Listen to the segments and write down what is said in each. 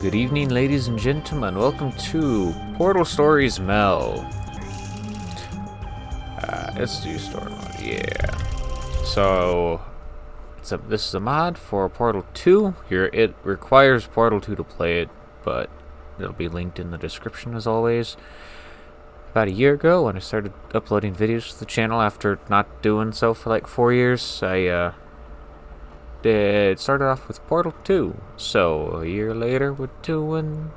Good evening, ladies and gentlemen. Welcome to Portal Stories Mel. Let's do story mode. Yeah. So, this is a mod for Portal 2. It requires Portal 2 to play it, but it'll be linked in the description as always. About a year ago, when I started uploading videos to the channel after not doing so for like 4 years, it started off with Portal 2, so a year later we're doing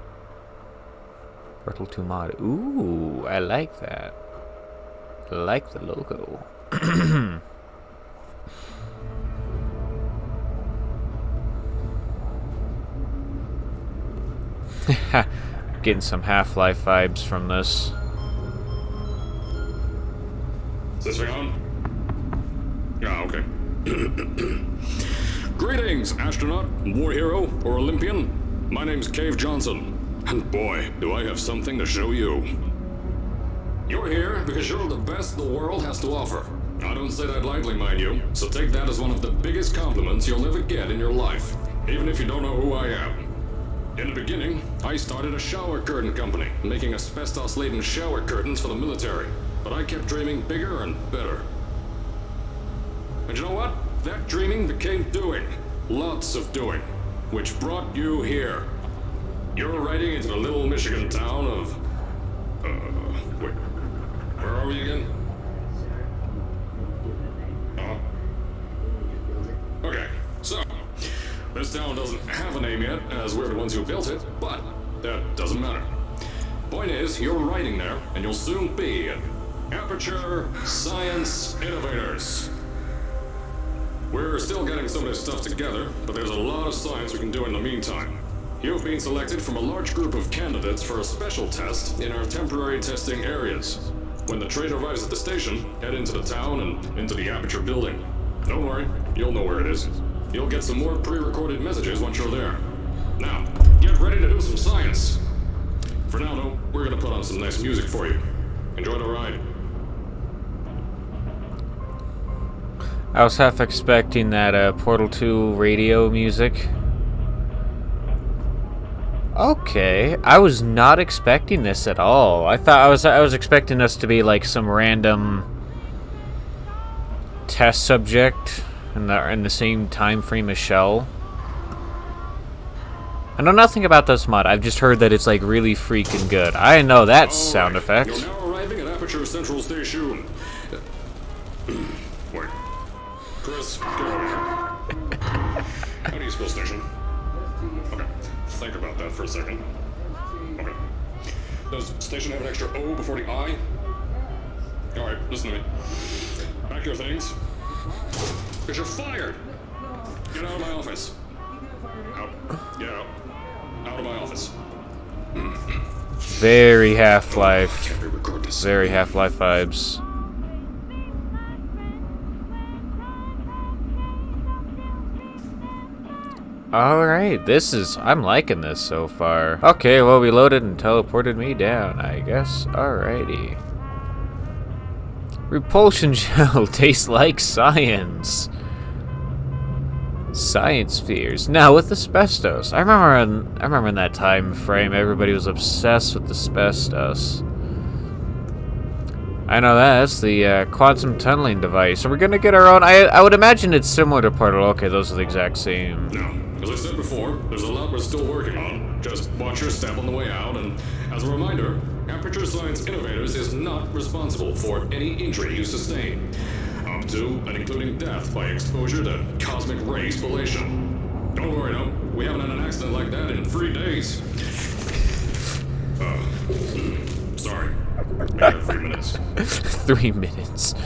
Portal 2 mod. Ooh, I like that. I like the logo. Getting some Half-Life vibes from this. Is this thing on? Ah, okay. Greetings, astronaut, war hero, or Olympian. My name's Cave Johnson, and boy, do I have something to show you. You're here because you're the best the world has to offer. I don't say that lightly, mind you, so take that as one of the biggest compliments you'll ever get in your life, even if you don't know who I am. In the beginning, I started a shower curtain company, making asbestos-laden shower curtains for the military, but I kept dreaming bigger and better. And you know what? That dreaming became doing. Lots of doing. Which brought you here. You're riding into the little Michigan town of... wait. Where are we again? Okay, so... this town doesn't have a name yet, as we're the ones who built it, but that doesn't matter. Point is, you're riding there, and you'll soon be at Aperture Science Innovators. We're still getting some of this stuff together, but there's a lot of science we can do in the meantime. You've been selected from a large group of candidates for a special test in our temporary testing areas. When the train arrives at the station, head into the town and into the Aperture building. Don't worry, you'll know where it is. You'll get some more pre-recorded messages once you're there. Now, get ready to do some science. For now, though, we're gonna put on some nice music for you. Enjoy the ride. I was half expecting that Portal 2 radio music. Okay, I was not expecting this at all. I was expecting us to be like some random test subject in the same time frame as Shell. I know nothing about this mod. I've just heard that it's like really freaking good. I know that sound effect. You're now arriving at Aperture Central Station. Wait. Chris, get over here. How do you spell station? Okay, think about that for a second. Okay. Does station have an extra O before the I? Alright, listen to me. Pack your things. Because you're fired! Get out of my office. Out. Get out. Out of my office. Very Half-Life. Very Half-Life vibes. Alright, I'm liking this so far. Okay, well, we loaded and teleported me down, I guess. Alrighty. Repulsion gel tastes like science. Science fears. Now with asbestos. I remember in that time frame, everybody was obsessed with asbestos. I know that's the quantum tunneling device. So we're gonna get our own. I would imagine it's similar to Portal. Okay, those are the exact same. No. As I said before, there's a lot we're still working on. Just watch your step on the way out, and as a reminder, Aperture Science Innovators is not responsible for any injury you sustain, up to and including death by exposure to cosmic ray spallation. Don't worry, no, we haven't had an accident like that in 3 days. Sorry. Maybe 3 minutes. 3 minutes.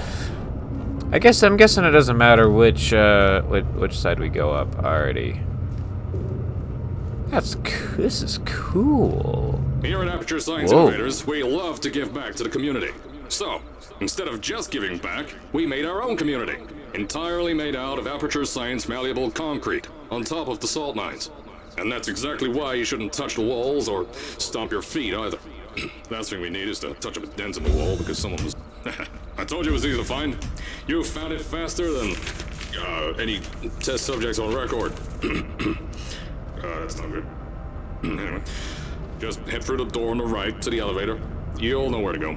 I'm guessing it doesn't matter which side we go up. Already. This is cool. Here at Aperture Science Innovators, we love to give back to the community. So, instead of just giving back, we made our own community. Entirely made out of Aperture Science malleable concrete, on top of the salt mines. And that's exactly why you shouldn't touch the walls or stomp your feet either. Last thing we need is to touch up a dent in the wall because someone was... I told you it was easy to find. You found it faster than any test subjects on record. That's not good. Anyway, just head through the door on the right to the elevator. You'll know where to go.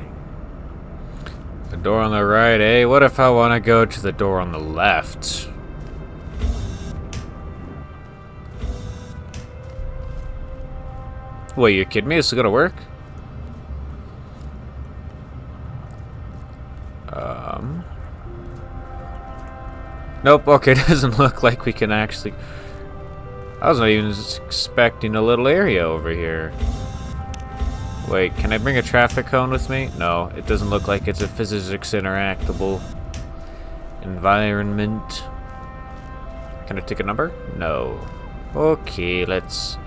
The door on the right, eh? What if I want to go to the door on the left? Wait, you kidding me? This is gonna work? Nope, okay, it doesn't look like we can actually... I was not even expecting a little area over here. Wait, can I bring a traffic cone with me? No, it doesn't look like it's a physics interactable environment. Can I take a number? No. Okay, let's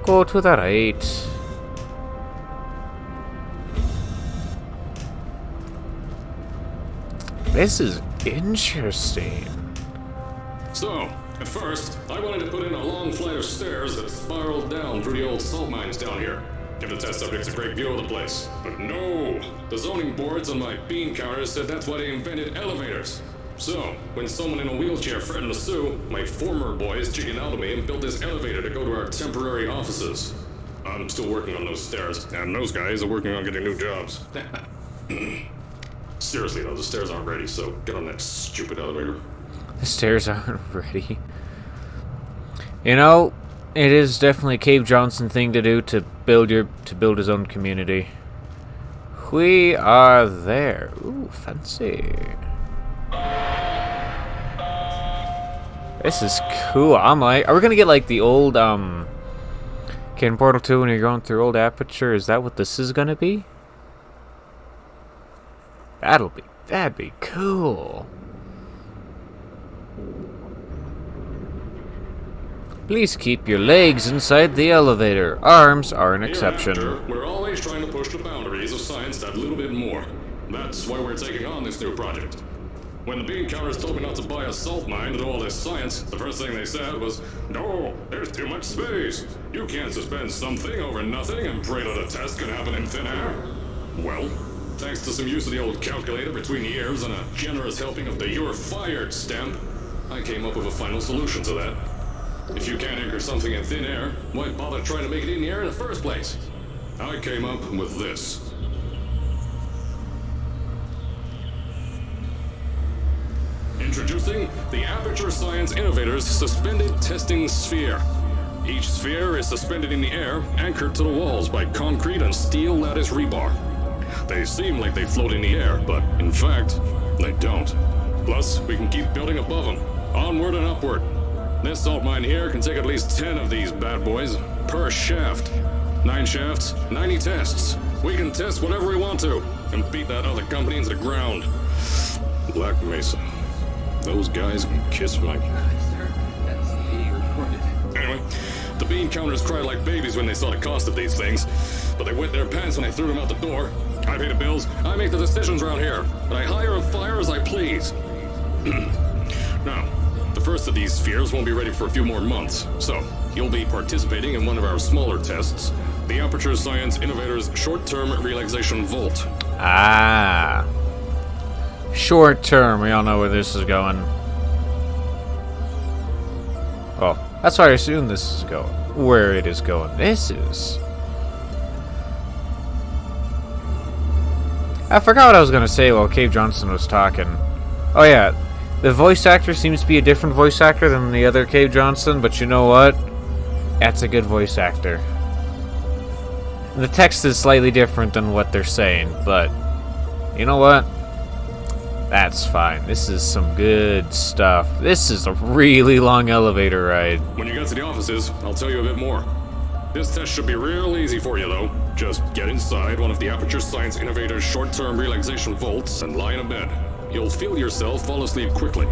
go to the right. This is interesting. So, at first, I wanted to put in a long flight of stairs that spiraled down through the old salt mines down here. Give the test subjects a great view of the place. But no! The zoning boards on my bean counters said that's why they invented elevators. So, when someone in a wheelchair threatened to sue, my former boys chickened out of me and built this elevator to go to our temporary offices. I'm still working on those stairs, and those guys are working on getting new jobs. Seriously though, the stairs aren't ready, so get on that stupid elevator. The stairs aren't ready. You know, it is definitely a Cave Johnson thing to do to build his own community. We are there. Ooh, fancy. This is cool. I'm like, are we gonna get like the old in Portal 2 when you're going through old Aperture? Is that what this is gonna be? That'd be cool. Please keep your legs inside the elevator. Arms are an exception. Hereafter, we're always trying to push the boundaries of science that little bit more. That's why we're taking on this new project. When the bean counters told me not to buy a salt mine to do all this science, the first thing they said was, "No, there's too much space. You can't suspend something over nothing and pray that a test can happen in thin air." Well, thanks to some use of the old calculator between the ears and a generous helping of the "you're fired" stamp, I came up with a final solution to that. If you can't anchor something in thin air, why bother trying to make it in the air in the first place? I came up with this. Introducing the Aperture Science Innovators Suspended Testing Sphere. Each sphere is suspended in the air, anchored to the walls by concrete and steel lattice rebar. They seem like they float in the air, but in fact, they don't. Plus, we can keep building above them, onward and upward. This salt mine here can take at least 10 of these bad boys per shaft. 9 shafts, 90 tests. We can test whatever we want to and beat that other company into the ground. Black Mesa. Those guys can kiss my... Anyway, the bean counters cried like babies when they saw the cost of these things, but they wet their pants when I threw them out the door. I pay the bills, I make the decisions around here, and I hire and fire as I please. Now, the first of these spheres won't be ready for a few more months, so you'll be participating in one of our smaller tests, the Aperture Science Innovators Short-Term Relaxation Volt. Ah. Short term, we all know where this is going. Oh, that's why I assume this is going. Where it is going. This is... I forgot what I was going to say while Cave Johnson was talking. Oh yeah, the voice actor seems to be a different voice actor than the other Cave Johnson, but you know what? That's a good voice actor. And the text is slightly different than what they're saying, but you know what? That's fine. This is some good stuff. This is a really long elevator ride. When you get to the offices, I'll tell you a bit more. This test should be real easy for you, though. Just get inside one of the Aperture Science Innovators short-term relaxation vaults and lie in a bed. You'll feel yourself fall asleep quickly.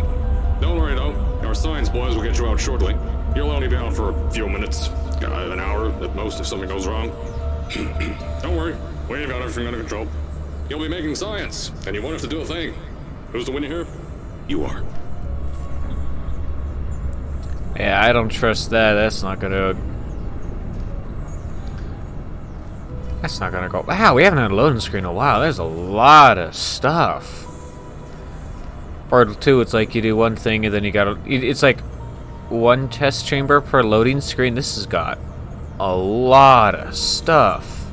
Don't worry, though. Our science boys will get you out shortly. You'll only be out for a few minutes. An hour at most if something goes wrong. Don't worry. We've got everything under control. You'll be making science, and you won't have to do a thing. Who's the winner here? You are. Yeah, I don't trust that. That's not gonna go. Wow, we haven't had a loading screen in a while. There's a lot of stuff. Portal 2, it's like you do one thing and then you gotta... It's like one test chamber per loading screen. This has got a lot of stuff.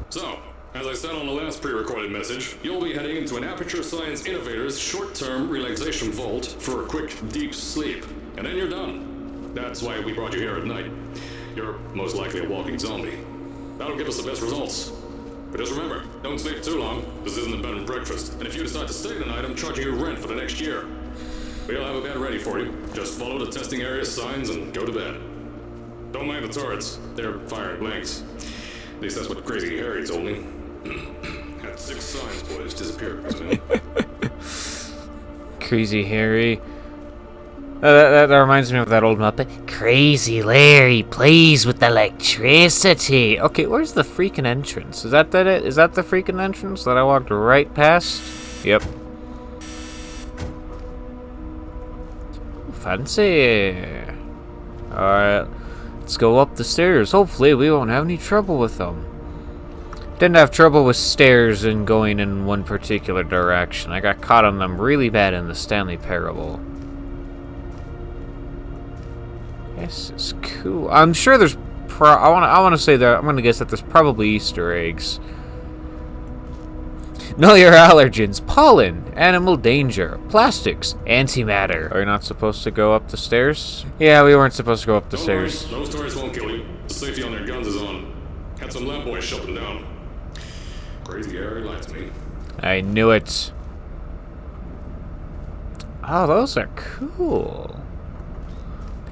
So, as I said on the last pre-recorded message, you'll be heading into an Aperture Science Innovators short-term relaxation vault for a quick, deep sleep. And then you're done. That's why we brought you here at night. You're most likely a walking zombie. That'll give us the best results. But just remember, don't sleep too long. This isn't a bed and breakfast. And if you decide to stay the night, I'm charging you rent for the next year. We'll have a bed ready for you. Just follow the testing area signs and go to bed. Don't mind the turrets. They're firing blanks. At least that's what Crazy Harry told me. Had 6 signs, boys, disappeared. Crazy Harry. That reminds me of that old Muppet. Crazy Larry plays with electricity. Okay, where's the freaking entrance? Is that it? Is that the freaking entrance that I walked right past? Yep. Fancy. Alright, let's go up the stairs. Hopefully we won't have any trouble with them. Didn't have trouble with stairs and going in one particular direction. I got caught on them really bad in the Stanley Parable. This is cool. I'm sure there's I want to say that I'm going to guess that there's probably Easter eggs. Know your allergens: pollen, animal danger, plastics, antimatter. Are you not supposed to go up the stairs? Yeah, we weren't supposed to go up the stairs. Those turrets won't kill you. The safety on their guns is on. Had some lab boys shut them down. Crazy Harry lied to me. I knew it. Oh, those are cool.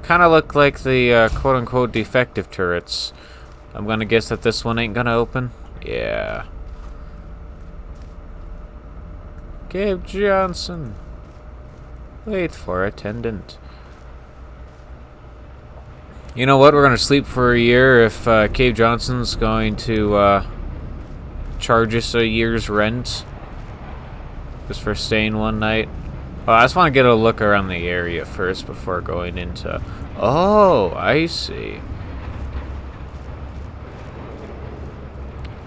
Kind of look like the quote-unquote defective turrets. I'm gonna guess that this one ain't gonna open. Yeah. Gabe Johnson. Wait for attendant. You know what? We're gonna sleep for a year if Cave Johnson's going to charge us a year's rent just for staying one night. Oh, I just want to get a look around the area first before going into... Oh, I see.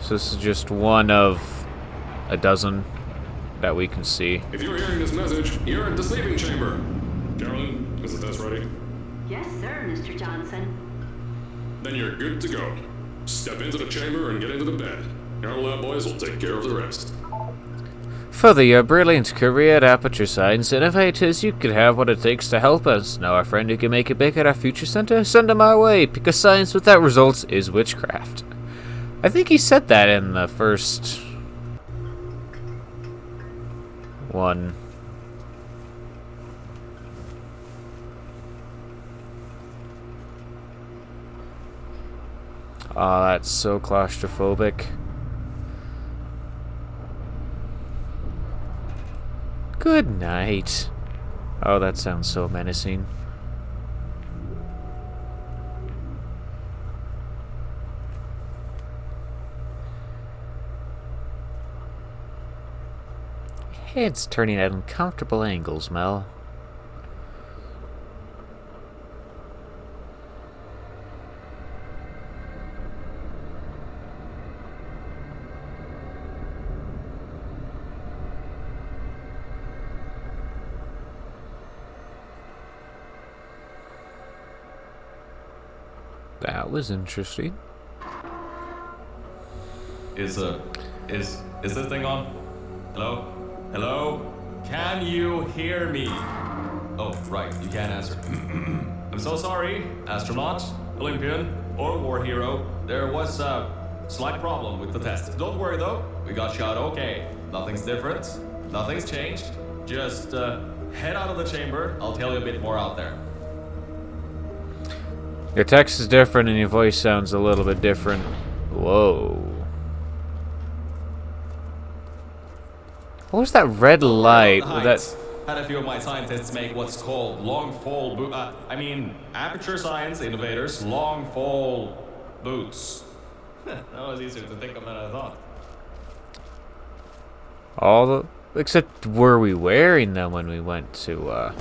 So this is just one of a dozen that we can see. If you're hearing this message, you're at the sleeping chamber. Carolyn, is the test ready? Yes, sir, Mr. Johnson. Then you're good to go. Step into the chamber and get into the bed. Our lab boys will take care of the rest. For your brilliant career at Aperture Science Innovators, you could have what it takes to help us. Know a friend who can make it big at our future center? Send him our way, because science without results is witchcraft. I think he said that in the first one. Oh, that's so claustrophobic. Good night. Oh, that sounds so menacing. Head's turning at uncomfortable angles, Mel. That was interesting. Is this thing on? Hello? Hello? Can you hear me? Oh, right, you can't answer. I'm so sorry, astronaut, Olympian, or war hero. There was a slight problem with the test. Don't worry though, we got shot okay. Nothing's different, nothing's changed. Just head out of the chamber, I'll tell you a bit more out there. Your text is different and your voice sounds a little bit different. Whoa. What was that red light? That had a few of my scientists make what's called long fall Aperture Science Innovators long fall boots. That was easier to think of than I thought. all the... Except, were we wearing them when we went to,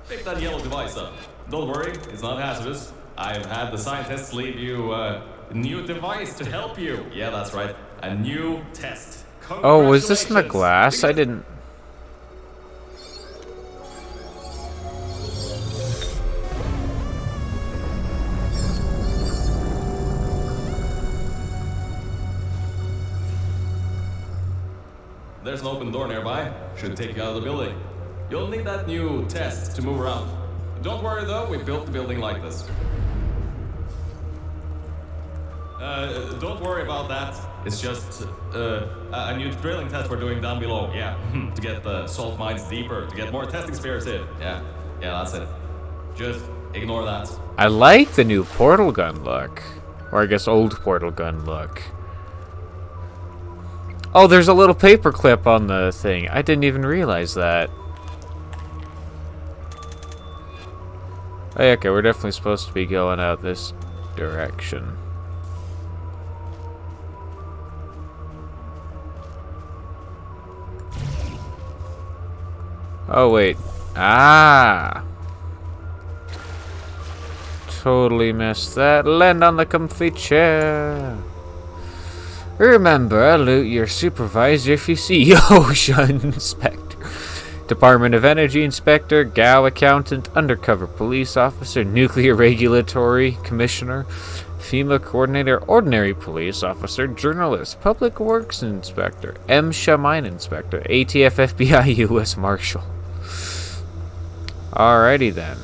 Pick that yellow device up. Don't worry, it's not hazardous. I've had the scientists leave you a new device to help you. Yeah, that's right. A new test. Oh, was this in the Congratulations. glass? I didn't... There's an open door nearby. Should take you out of the building. You'll need that new test to move around. Don't worry though, we built the building like this. Don't worry about that. It's just a new drilling test we're doing down below. Yeah, to get the salt mines deeper, to get more testing spares in. Yeah, that's it. Just ignore that. I like the new portal gun look. Or I guess old portal gun look. Oh, there's a little paperclip on the thing. I didn't even realize that. Oh, yeah, okay, we're definitely supposed to be going out this direction. Oh, wait. Ah! Totally missed that. Land on the comfy chair. Remember, alert your supervisor if you see OSHA inspector. Department of Energy inspector, GAO accountant, undercover police officer, nuclear regulatory commissioner, FEMA coordinator, ordinary police officer, journalist, public works inspector, MSHA mine inspector, ATF FBI US Marshal. Alrighty then.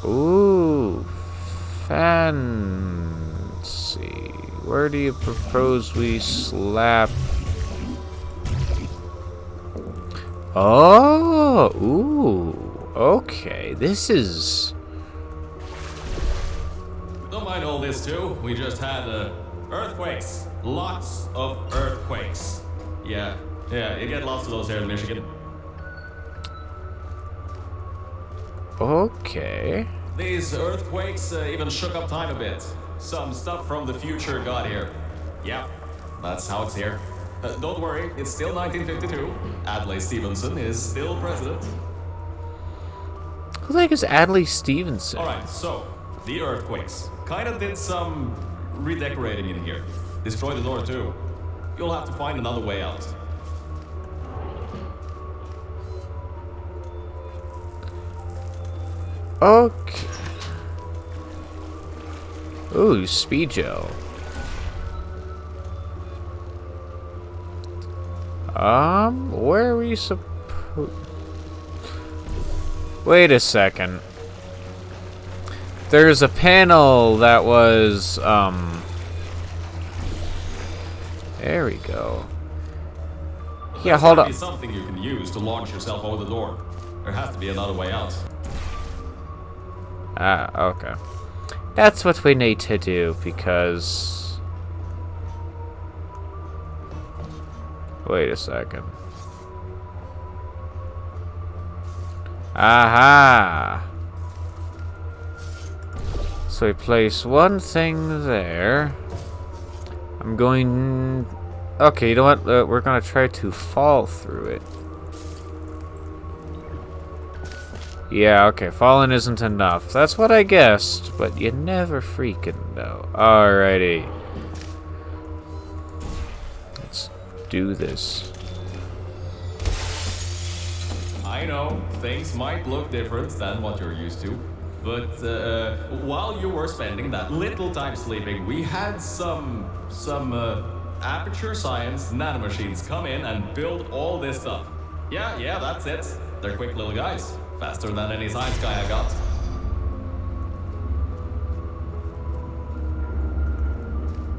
Ooh. Fancy. Where do you propose we slap? Oh, ooh. Okay, this is... Don't mind all this too. We just had earthquakes. Lots of earthquakes. Yeah, you get lots of those here in Michigan. Okay. These earthquakes even shook up time a bit. Some stuff from the future got here. Yeah, that's how it's here. Don't worry, it's still 1952. Adlai Stevenson is still president. Who the heck is Adlai Stevenson? Alright, so, the earthquakes. Kinda did some redecorating in here. Destroyed the door too. You'll have to find another way out. Okay. Ooh, speed gel. Where are we supposed... Wait a second. There's a panel that was, there we go. Yeah, hold There's on. something you can use to launch yourself over the door. There has to be another way out. Ah, okay. That's what we need to do, because... Wait a second. Aha! So we place one thing there. I'm going... Okay, you know what? We're gonna try to fall through it. Yeah, okay, falling isn't enough. That's what I guessed, but you never freaking know. Alrighty. Let's do this. I know, things might look different than what you're used to, but while you were spending that little time sleeping, we had some aperture science nanomachines come in and build all this stuff. Yeah, that's it. They're quick little guys. Faster than any science guy I got.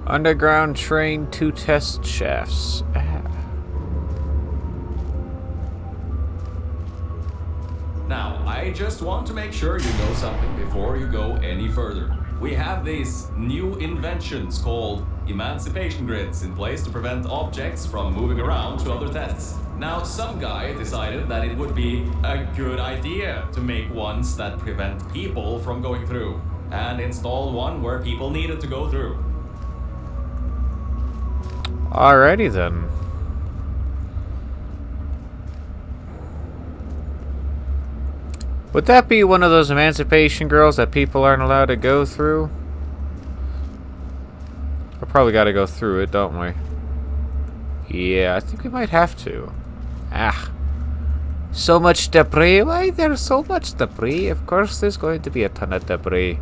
Underground train 2 test shafts. Now, I just want to make sure you know something before you go any further. We have these new inventions called emancipation grids in place to prevent objects from moving around to other tests. Now, some guy decided that it would be a good idea to make ones that prevent people from going through, and install one where people needed to go through. Alrighty then. Would that be one of those emancipation girls that people aren't allowed to go through? probably got to go through it, don't we? Yeah, I think we might have to. Ah. So much debris. Why there's so much debris? Of course there's going to be a ton of debris.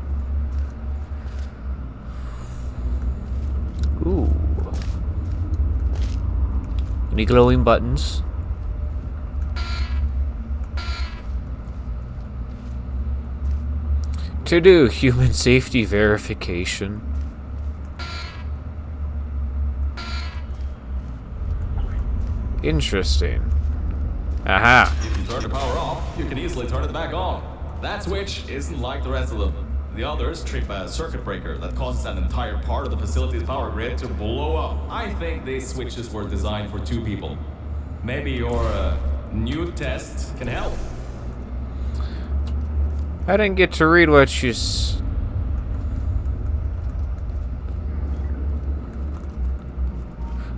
Ooh. Any glowing buttons? To do human safety verification. Interesting. Aha. If you turn the power off, you can easily turn it back on. That switch isn't like the rest of them. The others trip a circuit breaker that causes an entire part of the facility's power grid to blow up. I think these switches were designed for 2 people. Maybe your new test can help. I didn't get to read what you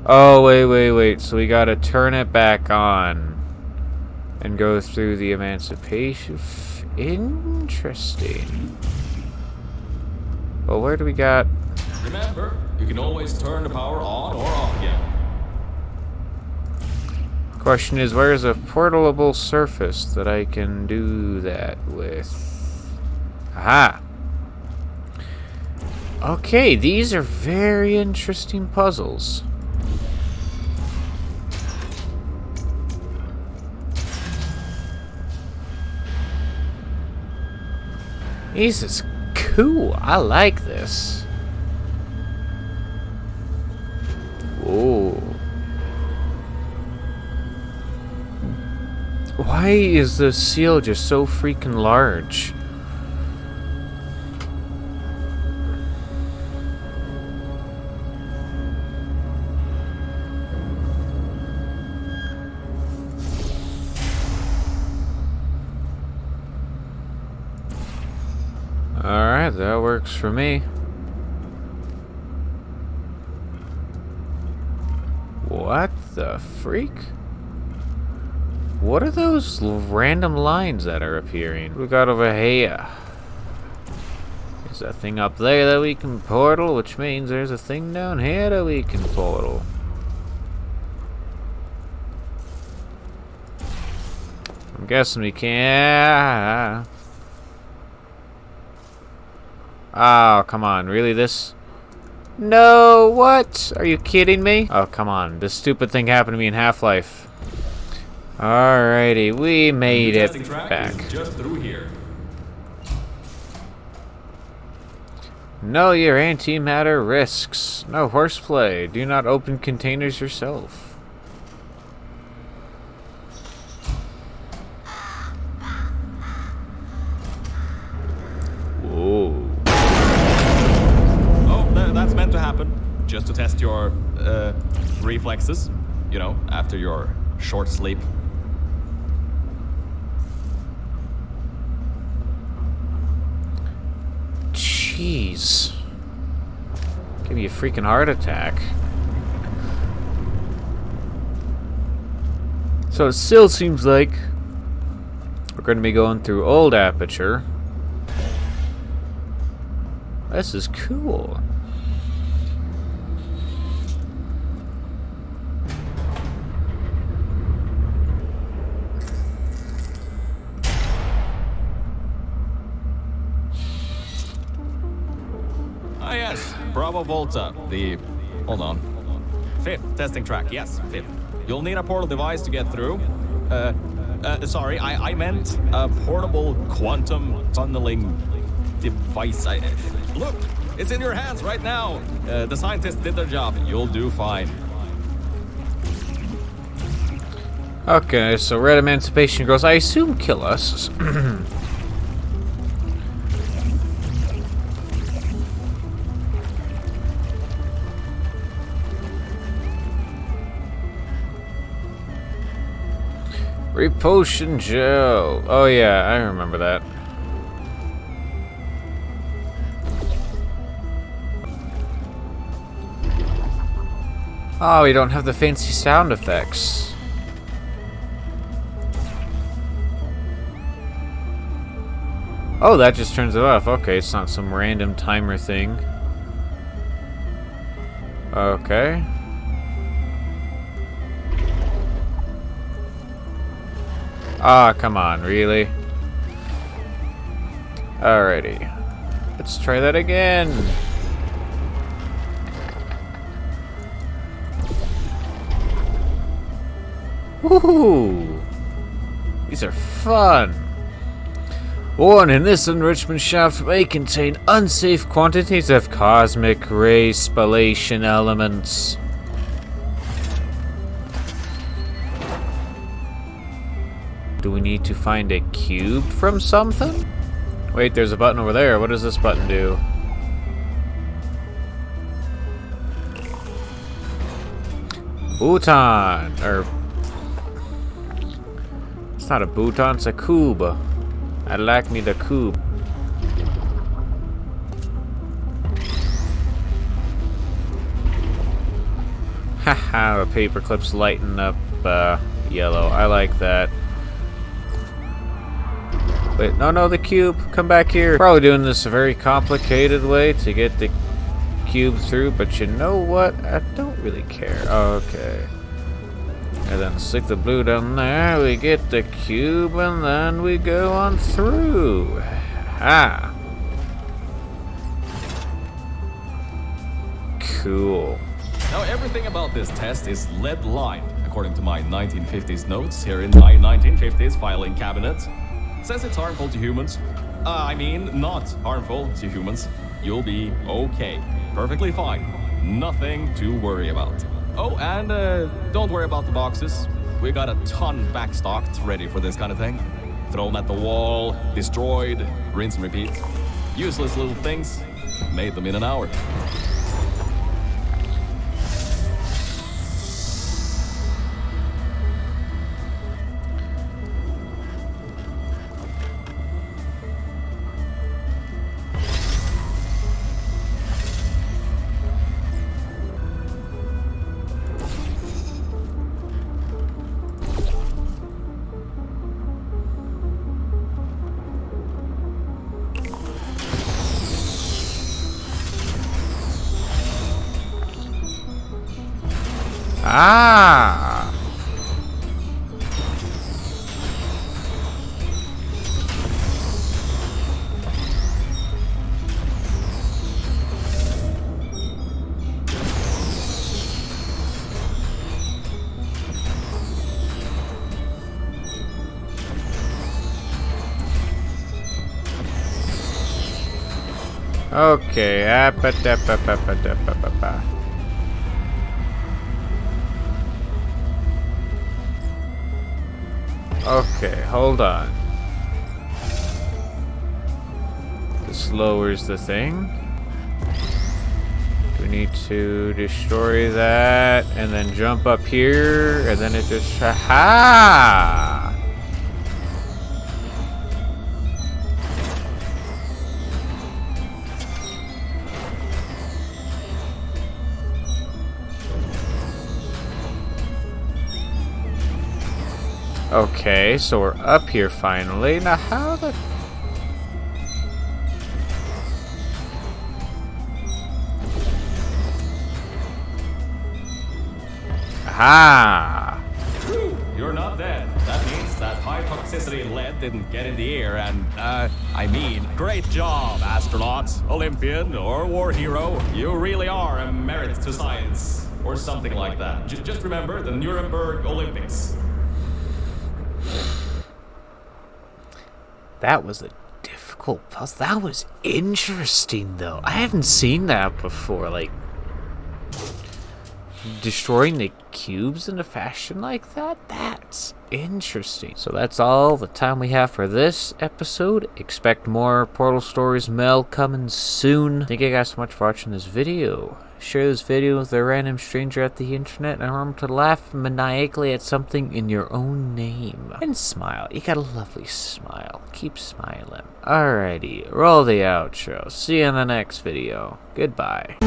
Oh, wait. So we gotta turn it back on and go through the emancipation. Interesting. Well, where do we got? Remember, you can always turn the power on or off again. Question is, where is a portable surface that I can do that with? Aha! Okay, these are very interesting puzzles. This is cool. I like this. Ooh. Why is the seal just so freaking large? Alright, that works for me. What the freak? What are those random lines that are appearing? What we got over here? There's a thing up there that we can portal, which means there's a thing down here that we can portal. I'm guessing we can. Oh, come on. Really, this? No, what? Are you kidding me? Oh, come on. This stupid thing happened to me in Half-Life. Alrighty, we made it back. Just through here. Know your antimatter risks. No horseplay. Do not open containers yourself. Whoa. That's meant to happen. Just to test your reflexes. You know, after your short sleep. Jeez. Give me a freaking heart attack. So it still seems like we're going to be going through old aperture. This is cool. Ah, yes. Bravo Volta. Hold on. 5th testing track. Yes, 5th. You'll need a portal device to get through. Sorry, I meant a portable quantum tunneling device. Look, it's in your hands right now. The scientists did their job. You'll do fine. Okay, so red emancipation girls, I assume kill us. Repulsion gel. Oh yeah, I remember that. Oh, we don't have the fancy sound effects. Oh, that just turns it off. Okay, it's not some random timer thing. Okay. Ah, come on, really? Alrighty. Let's try that again. Woohoo! These are fun. Warning, this enrichment shaft may contain unsafe quantities of cosmic ray spallation elements. Do we need to find a cube from something? Wait, there's a button over there. What does this button do? Bhutan, or... It's not a Bhutan, it's a cube. I like me the cube. Haha, the paperclip's lighting up yellow. I like that. Wait, no, the cube. Come back here. Probably doing this a very complicated way to get the cube through, but you know what? I don't really care. Okay. And then stick the blue down there, we get the cube, and then we go on through. Ah. Cool. Now everything about this test is lead-lined, according to my 1950s notes here in my 1950s filing cabinet. Says it's harmful to humans. I mean, not harmful to humans. You'll be okay. Perfectly fine. Nothing to worry about. Oh, and don't worry about the boxes. We got a ton backstocked, ready for this kind of thing. Thrown at the wall, destroyed, rinse and repeat. Useless little things. Made them in an hour. Ah! Okay, okay, hold on. This lowers the thing. We need to destroy that and then jump up here and then it just... Ha! Okay, so we're up here finally. Now how the... Aha! You're not dead. That means that high toxicity lead didn't get in the air and, I mean, great job, astronaut, Olympian, or war hero. You really are a merit to science. Or something like that. Just remember the Nuremberg Olympics. That was a difficult puzzle. That was interesting, though. I haven't seen that before. Like, destroying the cubes in a fashion like that? That's interesting. So that's all the time we have for this episode. Expect more Portal Stories mail coming soon. Thank you guys so much for watching this video. Share this video with a random stranger at the internet and remember to laugh maniacally at something in your own name. And smile. You got a lovely smile. Keep smiling. Alrighty, roll the outro. See you in the next video. Goodbye.